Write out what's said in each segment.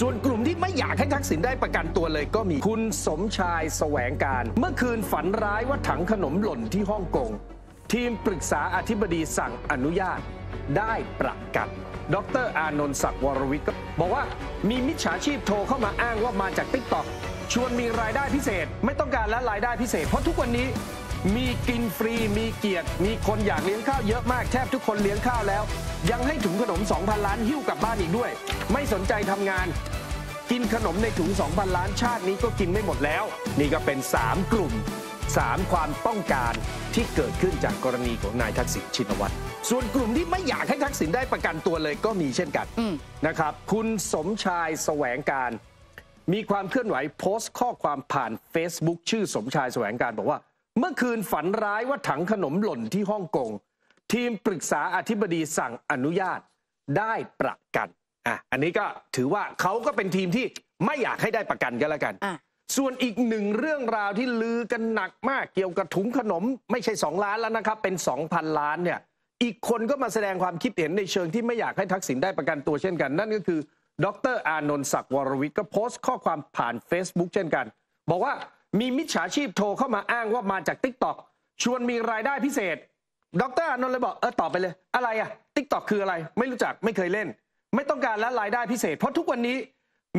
ส่วนกลุ่มที่ไม่อยากให้ทักษิณได้ประกันตัวเลยก็มีคุณสมชายแสวงการเมื่อคืนฝันร้ายว่าถังขนมหล่นที่ฮ่องกงทีมปรึกษาอธิบดีสั่งอนุญาตได้ประกันดร.อานนท์ศักดิ์วรวิทย์ก็บอกว่ามีมิจฉาชีพโทรเข้ามาอ้างว่ามาจาก TikTok ชวนมีรายได้พิเศษไม่ต้องการและรายได้พิเศษเพราะทุกวันนี้มีกินฟรีมีเกียรติมีคนอยากเลี้ยงข้าวเยอะมากแทบทุกคนเลี้ยงข้าวแล้วยังให้ถุงขนม 2,000 ล้านหิ้วกลับบ้านอีกด้วยไม่สนใจทำงานกินขนมในถุง 2,000 ล้านชาตินี้ก็กินไม่หมดแล้วนี่ก็เป็น3กลุ่ม3ความต้องการที่เกิดขึ้นจากกรณีของนายทักษิณชินวัตรส่วนกลุ่มที่ไม่อยากให้ทักษิณได้ประกันตัวเลยก็มีเช่นกันนะครับคุณสมชายแสวงการมีความเคลื่อนไหวโพสต์ข้อความผ่าน Facebook ชื่อสมชายแสวงการบอกว่าเมื่อคืนฝันร้ายว่าถังขนมหล่นที่ฮ่องกงทีมปรึกษาอธิบดีสั่งอนุญาตได้ประกันอันนี้ก็ถือว่าเขาก็เป็นทีมที่ไม่อยากให้ได้ประกันกันแล้วกันส่วนอีกหนึ่งเรื่องราวที่ลือกันหนักมากเกี่ยวกับถุงขนมไม่ใช่2 ล้านแล้วนะครับเป็น 2,000 ล้านเนี่ยอีกคนก็มาแสดงความคิดเห็นในเชิงที่ไม่อยากให้ทักษิณได้ประกันตัวเช่นกันนั่นก็คือดร.อานนท์ศักดิ์วรวิทย์ก็โพสต์ข้อความผ่าน Facebook เช่นกันบอกว่ามีมิจฉาชีพโทรเข้ามาอ้างว่ามาจาก TikTok ชวนมีรายได้พิเศษดร.อานนท์เลยบอกตอบไปเลยอะไรTikTok คืออะไรไม่รู้จักไม่เคยเล่นไม่ต้องการและรายได้พิเศษเพราะทุกวันนี้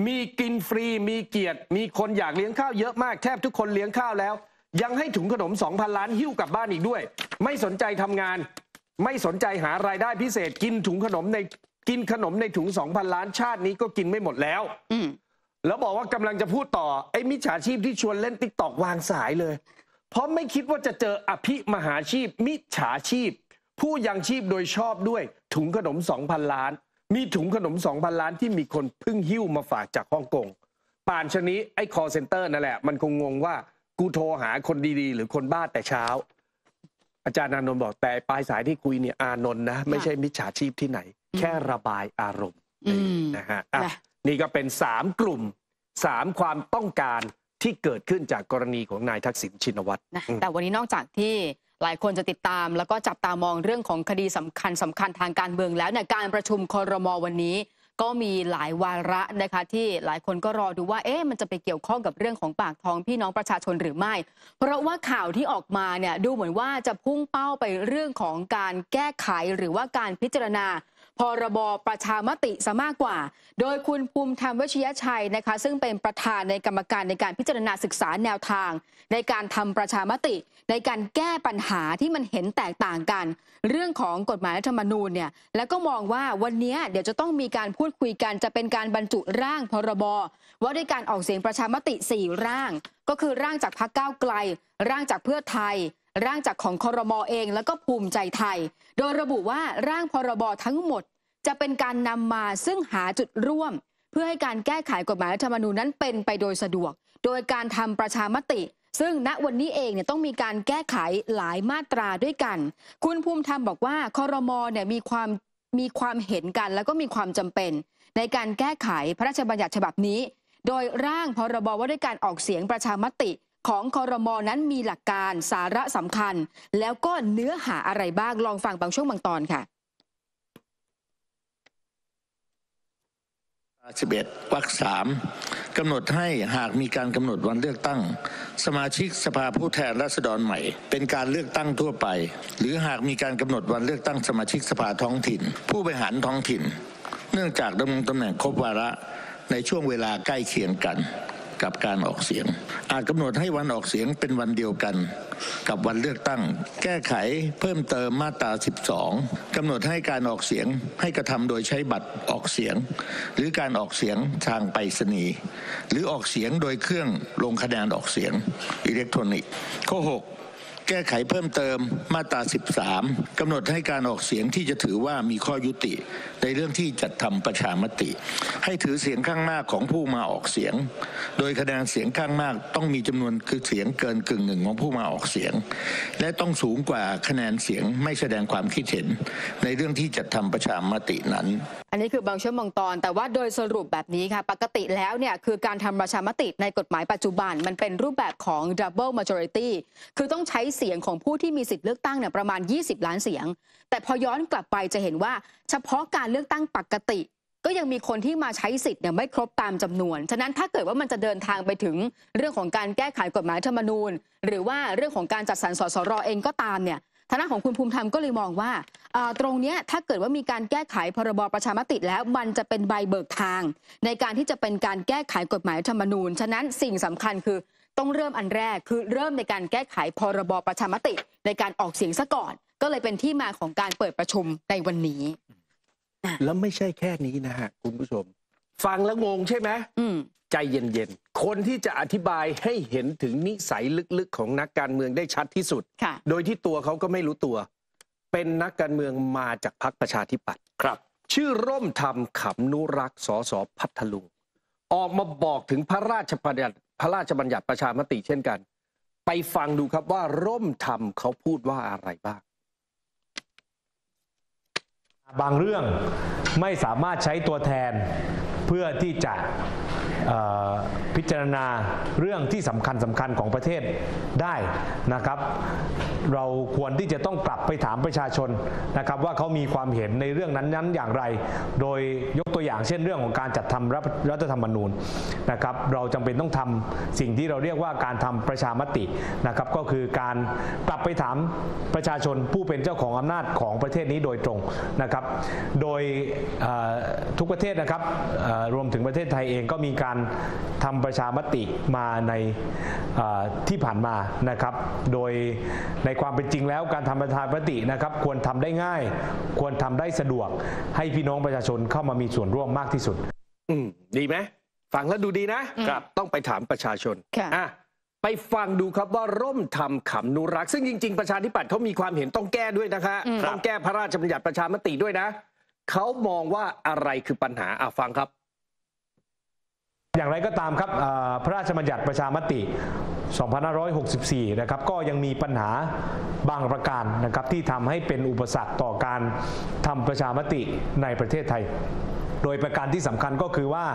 มีกินฟรีมีเกียรติมีคนอยากเลี้ยงข้าวเยอะมากแทบทุกคนเลี้ยงข้าวแล้วยังให้ถุงขนม 2,000 ล้านหิ้วกลับบ้านอีกด้วยไม่สนใจทำงานไม่สนใจหารายได้พิเศษกินขนมในถุง 2,000 ล้านชาตินี้ก็กินไม่หมดแล้วแล้วบอกว่ากำลังจะพูดต่อไอ้มิจฉาชีพที่ชวนเล่น TikTok วางสายเลยเพราะไม่คิดว่าจะเจออภิมหาชีพมิจฉาชีพผู้ยังชีพโดยชอบด้วยถุงขนม 2,000 ล้านมีถุงขนม 2,000 ล้านที่มีคนเพิ่งหิ้วมาฝากจากฮ่องกงป่านชนี้ไอ้ call center นั่นแหละมันคงงงว่ากูโทรหาคนดีๆหรือคนบ้าแต่เช้าอาจารย์อานนท์บอกแต่ปลายสายที่คุยเนี่ยอานนท์นะไม่ใช่มิจฉาชีพที่ไหนแค่ระบายอารมณ์นะฮะนี่ก็เป็น3กลุ่ม3ความต้องการที่เกิดขึ้นจากกรณีของนายทักษิณชินวัตรแต่วันนี้นอกจากที่หลายคนจะติดตามแล้วก็จับตามองเรื่องของคดีสำคัญทางการเมืองแล้วเนี่ยการประชุมครม.วันนี้ก็มีหลายวาระนะคะที่หลายคนก็รอดูว่ามันจะไปเกี่ยวข้องกับเรื่องของปากท้องพี่น้องประชาชนหรือไม่เพราะว่าข่าวที่ออกมาเนี่ยดูเหมือนว่าจะพุ่งเป้าไปเรื่องของการแก้ไขหรือว่าการพิจารณาพรบประชามติซะมากกว่าโดยคุณภูมิธรรมเวชยชัยนะคะซึ่งเป็นประธานในกรรมการในการพิจารณาศึกษาแนวทางในการทำประชามติในการแก้ปัญหาที่มันเห็นแตกต่างกันเรื่องของกฎหมายรัฐธรรมนูญเนี่ยแล้วก็มองว่าวันนี้เดี๋ยวจะต้องมีการพูดคุยกันจะเป็นการบรรจุร่างพรบว่าด้วยการออกเสียงประชามติ4ร่างก็คือร่างจากพรรคก้าวไกลร่างจากเพื่อไทยร่างจากของครม.เองแล้วก็ภูมิใจไทยโดยระบุว่าร่างพรบทั้งหมดจะเป็นการนำมาซึ่งหาจุดร่วมเพื่อให้การแก้ไขกฎหมายรัฐธรรมนูญนั้นเป็นไปโดยสะดวกโดยการทำประชามติซึ่งณวันนี้เองเนี่ยต้องมีการแก้ไขหลายมาตราด้วยกันคุณภูมิธรรมบอกว่าครม.เนี่ยมีความเห็นกันแล้วก็มีความจำเป็นในการแก้ไขพระราชบัญญัติฉบับนี้โดยร่างพรบว่าด้วยการออกเสียงประชามติของครม.นั้นมีหลักการสาระสำคัญแล้วก็เนื้อหาอะไรบ้างลองฟังบางช่วงบางตอนค่ะ11 วรรค 3กำหนดให้หากมีการกำหนดวันเลือกตั้งสมาชิกสภาผู้แทนราษฎรใหม่เป็นการเลือกตั้งทั่วไปหรือหากมีการกำหนดวันเลือกตั้งสมาชิกสภาท้องถิ่นผู้บริหารท้องถิ่นเนื่องจากดำรงตำแหน่งครบวาระในช่วงเวลาใกล้เคียงกันกับการออกเสียงอาจกำหนดให้วันออกเสียงเป็นวันเดียวกันกับวันเลือกตั้งแก้ไขเพิ่มเติมมาตรา 12กำหนดให้การออกเสียงให้กระทำโดยใช้บัตรออกเสียงหรือการออกเสียงทางไปรษณีย์หรือออกเสียงโดยเครื่องลงคะแนนออกเสียงอิเล็กทรอนิกส์ข้อ 6แก้ไขเพิ่มเติมมาตรา 13กำหนดให้การออกเสียงที่จะถือว่ามีข้อยุติในเรื่องที่จัดทำประชามติให้ถือเสียงข้างมากของผู้มาออกเสียงโดยคะแนนเสียงข้างมากต้องมีจำนวนคือเสียงเกิน1/2ของผู้มาออกเสียงและต้องสูงกว่าคะแนนเสียงไม่แสดงความคิดเห็นในเรื่องที่จัดทำประชามตินั้นอันนี้คือบางช่วงบางตอนแต่ว่าโดยสรุปแบบนี้ค่ะปกติแล้วเนี่ยคือการทำประชามติในกฎหมายปัจจุบันมันเป็นรูปแบบของ double majority คือต้องใช้เสียงของผู้ที่มีสิทธิ์เลือกตั้งเนี่ยประมาณ20 ล้านเสียงแต่พอย้อนกลับไปจะเห็นว่าเฉพาะการเลือกตั้งปกติ ก็ยังมีคนที่มาใช้สิทธิ์เนี่ยไม่ครบตามจำนวนฉะนั้นถ้าเกิดว่ามันจะเดินทางไปถึงเรื่องของการแก้ไขกฎหมายรัฐธรรมนูญหรือว่าเรื่องของการจัดสรรสสรเองก็ตามเนี่ยทางด้านของคุณภูมิธรรมก็เลยมองว่าตรงนี้ถ้าเกิดว่ามีการแก้ไขพรบประชามติแล้วมันจะเป็นใบเบิกทางในการที่จะเป็นการแก้ไขกฎหมายรัฐธรรมนูญฉะนั้นสิ่งสำคัญคือต้องเริ่มอันแรกคือเริ่มในการแก้ไขพรบประชามติในการออกเสียงซะก่อนก็เลยเป็นที่มาของการเปิดประชุมในวันนี้แล้วไม่ใช่แค่นี้นะฮะคุณผู้ชมฟังแล้วงงใช่ไหมใจเย็นๆคนที่จะอธิบายให้เห็นถึงนิสัยลึกๆของนักการเมืองได้ชัดที่สุดโดยที่ตัวเขาก็ไม่รู้ตัวเป็นนักการเมืองมาจากพรรคประชาธิปัตย์ครับชื่อร่มธรรมขำนุรักษ์สสพัทลุงออกมาบอกถึงพระราชบัญญัติประชามติเช่นกันไปฟังดูครับว่าร่มธรรมเขาพูดว่าอะไรบ้างบางเรื่องไม่สามารถใช้ตัวแทนเพื่อที่จะพิจารณาเรื่องที่สำคัญของประเทศได้นะครับเราควรที่จะต้องกลับไปถามประชาชนนะครับว่าเขามีความเห็นในเรื่องนั้นอย่างไรโดยยกตัวอย่างเช่นเรื่องของการจัดทำรัฐธรรมนูญนะครับเราจำเป็นต้องทำสิ่งที่เราเรียกว่าการทำประชามตินะครับก็คือการกลับไปถามประชาชนผู้เป็นเจ้าของอำนาจของประเทศนี้โดยตรงนะครับโดยทุกประเทศนะครับรวมถึงประเทศไทยเองก็มีการทำประชามติมาในที่ผ่านมานะครับโดยในความเป็นจริงแล้วการทำประชามตินะครับควรทำได้ง่ายควรทำได้สะดวกให้พี่น้องประชาชนเข้ามามีส่วนร่วมมากที่สุดดีไหมฟังแล้วดูดีนะครับต้องไปถามประชาชนไปฟังดูครับว่าร่มธรรมขำนุรักษ์ซึ่งจริงๆประชาธิปัตย์เขามีความเห็นต้องแก้ด้วยนะคะต้องแก้พระราชบัญญัติประชามติด้วยนะเขามองว่าอะไรคือปัญหาฟังครับอย่างไรก็ตามครับพระราชบัญญัติประชามติ 2564 นะครับก็ยังมีปัญหาบางประการนะครับที่ทำให้เป็นอุปสรรคต่อการทำประชามติในประเทศไทยโดยประการที่สำคัญก็คือว่า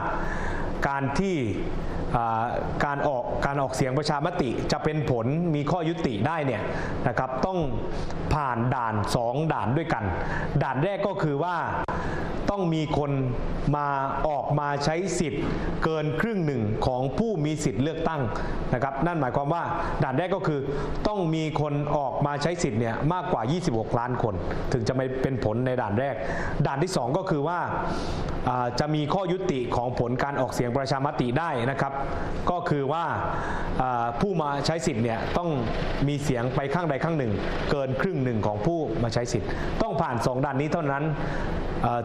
การที่การออกเสียงประชามติจะเป็นผลมีข้อยุติได้เนี่ยนะครับต้องผ่านด่าน2ด่านด้วยกันด่านแรกก็คือว่าต้องมีคนออกมาใช้สิทธิ์เกินครึ่งหนึ่งของผู้มีสิทธิ์เลือกตั้งนะครับนั่นหมายความว่าด่านแรกก็คือต้องมีคนออกมาใช้สิทธิ์เนี่ยมากกว่า26ล้านคนถึงจะไม่เป็นผลในด่านแรกด่านที่2ก็คือว่าจะมีข้อยุติของผลการออกเสียงประชามติได้นะครับก็คือว่าผู้มาใช้สิทธิ์เนี่ยต้องมีเสียงไปข้างใดข้างหนึ่งเกินครึ่งหนึ่งของผู้มาใช้สิทธิ์ต้องผ่าน2ด่านนี้เท่านั้น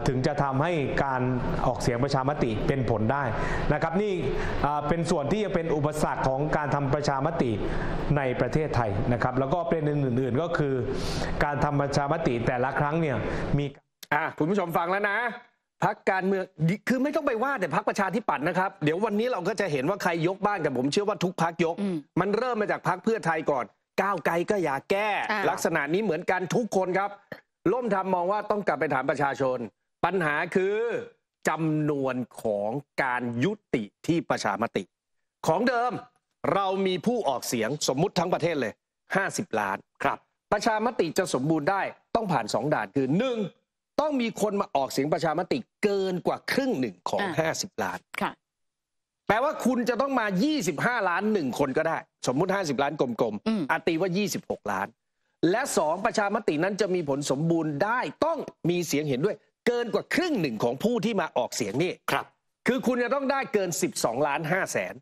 ถึงจะทำให้การออกเสียงประชามติเป็นผลได้นะครับนี่เป็นส่วนที่จะเป็นอุปสรรคของการทำประชามติในประเทศไทยนะครับแล้วก็ประเด็นอื่นๆก็คือการทำประชามติแต่ละครั้งเนี่ยมีคุณผู้ชมฟังแล้วนะพรรคการเมืองคือไม่ต้องไปว่าแต่พรรคประชาธิปัตย์นะครับเดี๋ยววันนี้เราก็จะเห็นว่าใครยกบ้างแต่ผมเชื่อว่าทุกพรรคยกมันเริ่มมาจากพรรคเพื่อไทยก่อนก้าวไกลก็อยากแก้ลักษณะนี้เหมือนกันทุกคนครับร่มธรรมมองว่าต้องกลับไปถามประชาชนปัญหาคือจำนวนของการยุติที่ประชามติของเดิมเรามีผู้ออกเสียงสมมุติทั้งประเทศเลย50ล้านครับประชามติจะสมบูรณ์ได้ต้องผ่าน2ด่านคือ1ต้องมีคนมาออกเสียงประชามติเกินกว่าครึ่งหนึ่งของ50ล้านแปลว่าคุณจะต้องมา25ล้าน1คนก็ได้สมมุติ50ล้านกลมๆตีว่า26ล้านและ2ประชามตินั้นจะมีผลสมบูรณ์ได้ต้องมีเสียงเห็นด้วยเกินกว่าครึ่งหนึ่งของผู้ที่มาออกเสียงนี่ครับคือคุณจะต้องได้เกิน12ล้าน5แสน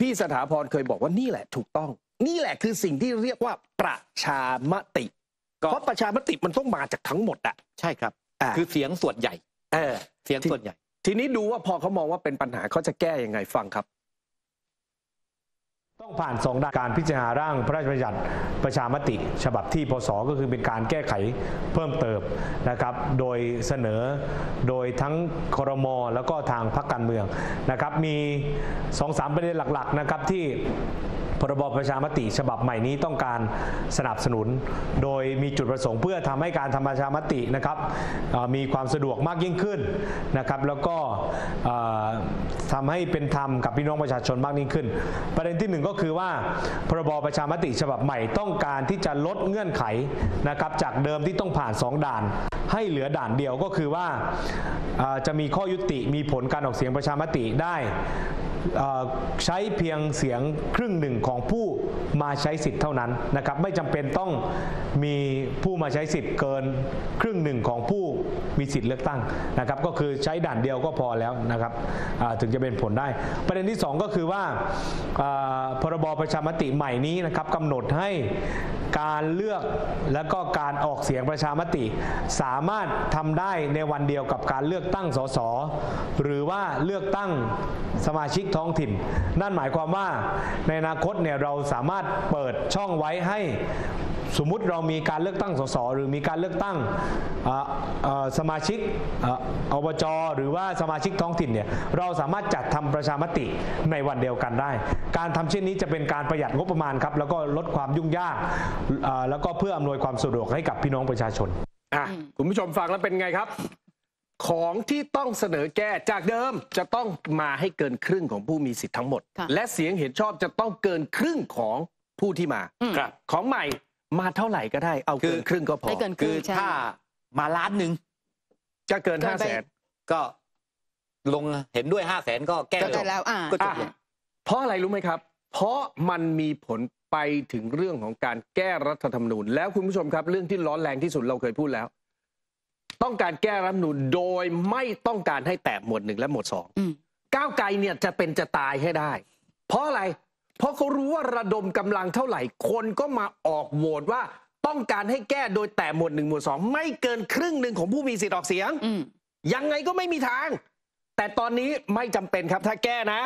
พี่สถาพรเคยบอกว่านี่แหละถูกต้องนี่แหละคือสิ่งที่เรียกว่าประชามติเพราะประชามติมันต้องมาจากทั้งหมดใช่ครับคือเสียงส่วนใหญ่เสียงส่วนใหญ่ทีนี้ดูว่าพอเขามองว่าเป็นปัญหาเขาจะแก้ยังไงฟังครับต้องผ่าน2ด่านการพิจารณาร่างพระราชบัญญัติประชามติฉบับที่พศก็คือเป็นการแก้ไขเพิ่มเติมนะครับโดยเสนอโดยทั้งครม.แล้วก็ทางพรรคการเมืองนะครับมี 2-3 ประเด็นหลักๆนะครับที่พรบประชามติฉบับใหม่นี้ต้องการสนับสนุนโดยมีจุดประสงค์เพื่อทำให้การทำประชามตินะครับมีความสะดวกมากยิ่งขึ้นนะครับแล้วก็ ทำให้เป็นธรรมกับพี่น้องประชาชนมากยิ่งขึ้นประเด็นที่หนึ่งก็คือว่าพรบประชามติฉบับใหม่ต้องการที่จะลดเงื่อนไขนะครับจากเดิมที่ต้องผ่าน2ด่านให้เหลือด่านเดียวก็คือว่าจะมีข้อยุติมีผลการออกเสียงประชามติได้ใช้เพียงเสียงครึ่งหนึ่งของผู้มาใช้สิทธิ์เท่านั้นนะครับไม่จำเป็นต้องมีผู้มาใช้สิทธิ์เกินครึ่งหนึ่งของผู้มีสิทธิ์เลือกตั้งนะครับก็คือใช้ด่านเดียวก็พอแล้วนะครับถึงจะเป็นผลได้ประเด็นที่2ก็คือว่าพรบประชามติใหม่นี้นะครับกำหนดให้การเลือกและก็การออกเสียงประชามติสามารถทำได้ในวันเดียวกับการเลือกตั้งสสหรือว่าเลือกตั้งสมาชิกท้องถิ่นนั่นหมายความว่าในอนาคตเนี่ยเราสามารถเปิดช่องไว้ให้สมมุติเรามีการเลือกตั้งสสหรือมีการเลือกตั้งสมาชิกอบจหรือว่าสมาชิกท้องถิ่นเนี่ยเราสามารถจัดทำประชามติในวันเดียวกันได้การทำเช่นนี้จะเป็นการประหยัดงบประมาณครับแล้วก็ลดความยุ่งยากแล้วก็เพื่ออำนวยความสะดวกให้กับพี่น้องประชาชนคุณผู้ชมฟังแล้วเป็นไงครับของที่ต้องเสนอแก้จากเดิมจะต้องมาให้เกินครึ่งของผู้มีสิทธิ์ทั้งหมดและเสียงเห็นชอบจะต้องเกินครึ่งของผู้ที่มาของใหม่มาเท่าไหร่ก็ได้เอาเกินครึ่งก็พอคือถ้ามาล้านหนึ่งจะเกิน500,000ก็ลงเห็นด้วย500,000ก็แก้แล้วก็จบเพราะอะไรรู้ไหมครับเพราะมันมีผลไปถึงเรื่องของการแก้รัฐธรรมนูญแล้วคุณผู้ชมครับเรื่องที่ร้อนแรงที่สุดเราเคยพูดแล้วต้องการแก้รัฐธรรมนูญโดยไม่ต้องการให้แตะหมวด1และหมวด2ก้าวไกลเนี่ยจะเป็นจะตายให้ได้เพราะอะไรเพราะเขารู้ว่าระดมกำลังเท่าไหร่คนก็มาออกโหวตว่าต้องการให้แก้โดยแตะหมวด1หมวด2ไม่เกินครึ่งหนึ่งของผู้มีสิทธิ์ออกเสียงยังไงก็ไม่มีทางแต่ตอนนี้ไม่จำเป็นครับถ้าแก้นะ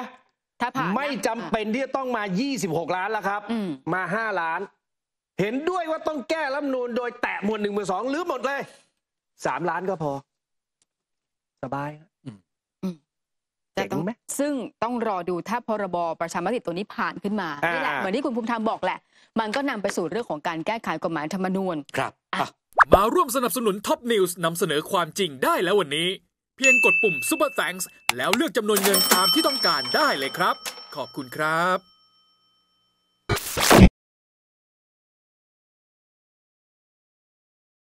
ถ้าผ่านไม่จำเป็นที่จะต้องมา26ล้านแล้วครับมา5ล้านเห็นด้วยว่าต้องแก้รัฐธรรมนูญโดยแตะหมวด1หมวด2หรือหมดเลย3ล้านก็พอสบายแต่ซึ่งต้องรอดูถ้าพรบประชามติตัวนี้ผ่านขึ้นมานี่แหละเหมือนที่คุณภูมิธรรมบอกแหละมันก็นำไปสู่เรื่องของการแก้ไขกฎหมายธรรมนูญครับมาร่วมสนับสนุนท็อปนิวส์นำเสนอความจริงได้แล้ววันนี้เพียงกดปุ่ม Super Thanks แล้วเลือกจำนวนเงินตามที่ต้องการได้เลยครับขอบคุณครับ